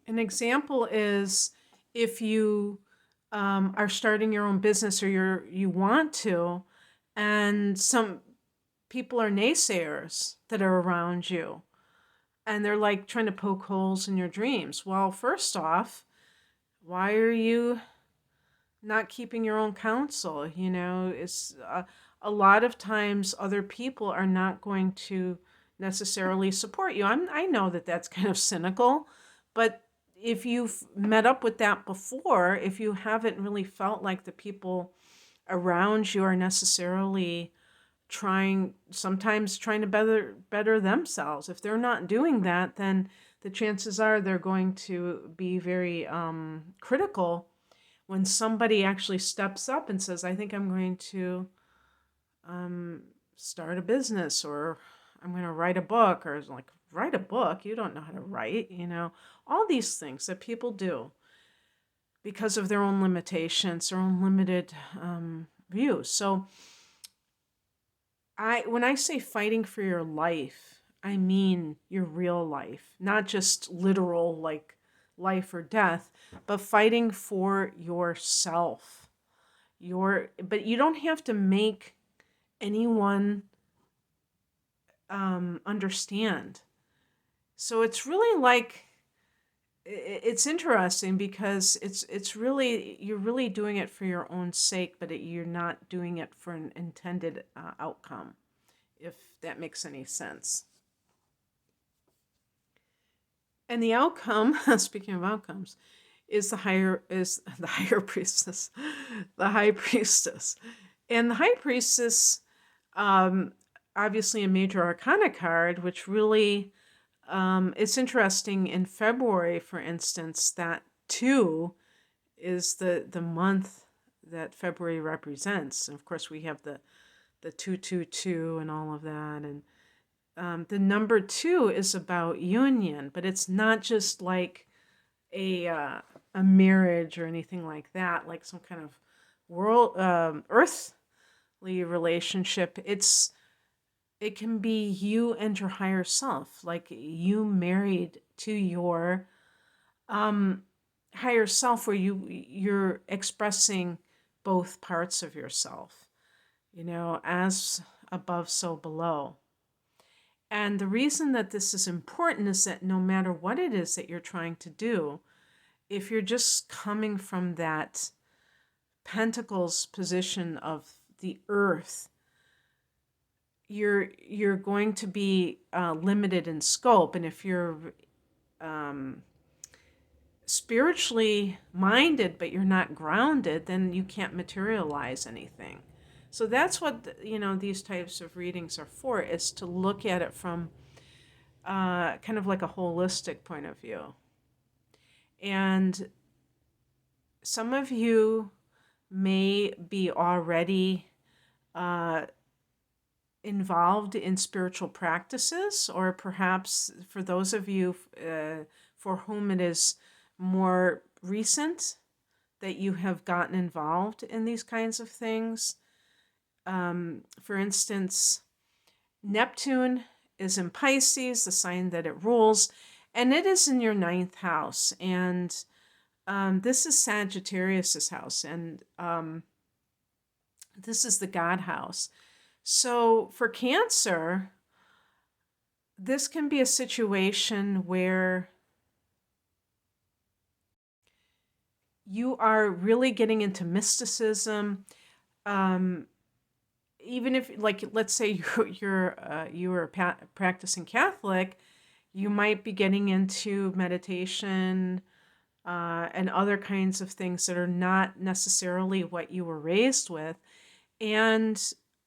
An example is if you are starting your own business, or you want to, and some people are naysayers that are around you, and they're like trying to poke holes in your dreams. Well, first off, why are you not keeping your own counsel? It's a lot of times other people are not going to necessarily support you. I know that that's kind of cynical, but if you've met up with that before, if you haven't really felt like the people around you are necessarily trying to better themselves, if they're not doing that, then the chances are they're going to be very critical when somebody actually steps up and says, I think I'm going to um, start a business, or I'm going to write a book, or like, write a book? You don't know how to write, all these things that people do because of their own limitations, their own limited views. So when I say fighting for your life, I mean your real life, not just literal like life or death, but fighting for yourself. But you don't have to make anyone understand. So it's really like it's interesting because it's really, you're really doing it for your own sake, but you're not doing it for an intended outcome, if that makes any sense. And the outcome, speaking of outcomes, is the higher priestess, the high priestess, and the high priestess, um, obviously a major arcana card, which really, it's interesting. In February, for instance, that two is the month that February represents. And of course, we have the 222 and all of that, and the number two is about union, but it's not just like a marriage or anything like that, like some kind of world earthly relationship. It can be you and your higher self, like you married to your um, higher self, where you're expressing both parts of yourself. As above, so below. And the reason that this is important is that no matter what it is that you're trying to do, if you're just coming from that pentacles position of the earth, you're going to be limited in scope. And if you're um, spiritually minded but you're not grounded, then you can't materialize anything. So that's what these types of readings are for, is to look at it from kind of like a holistic point of view. And some of you may be already uh, involved in spiritual practices, or perhaps for those of you for whom it is more recent that you have gotten involved in these kinds of things. For instance, Neptune is in Pisces, the sign that it rules, and it is in your ninth house. And this is Sagittarius's house, and this is the God house. So for Cancer, this can be a situation where you are really getting into mysticism. Um, Even if, like, let's say you're a practicing Catholic, you might be getting into meditation and other kinds of things that are not necessarily what you were raised with. And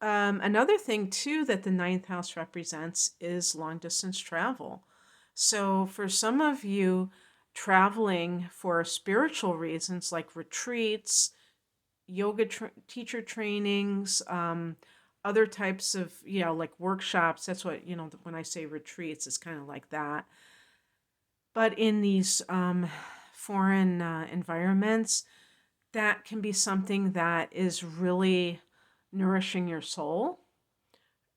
another thing, too, that the ninth house represents is long distance travel. So for some of you, traveling for spiritual reasons like retreats, yoga teacher trainings, other types of, like workshops. That's what, when I say retreats, it's kind of like that. But in these foreign environments, that can be something that is really nourishing your soul,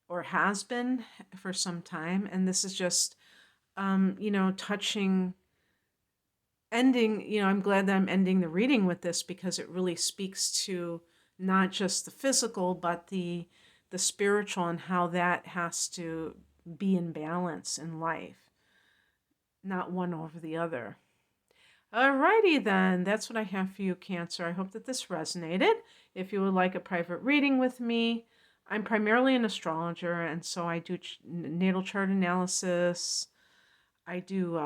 or has been for some time. And this is just, touching ending, I'm glad that I'm ending the reading with this because it really speaks to not just the physical, but the spiritual and how that has to be in balance in life, not one over the other. Alrighty then, that's what I have for you, Cancer. I hope that this resonated. If you would like a private reading with me, I'm primarily an astrologer, and so I do natal chart analysis. I do,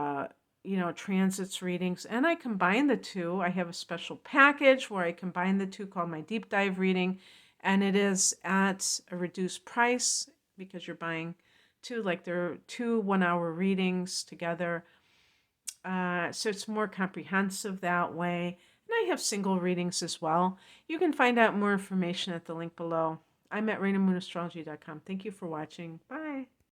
transits readings, and I combine the two. I have a special package where I combine the two called my deep dive reading, and it is at a reduced price because you're buying two, like there are two 1 hour readings together. So it's more comprehensive that way. And I have single readings as well. You can find out more information at the link below. I'm at RainaMoonAstrology.com. Thank you for watching. Bye.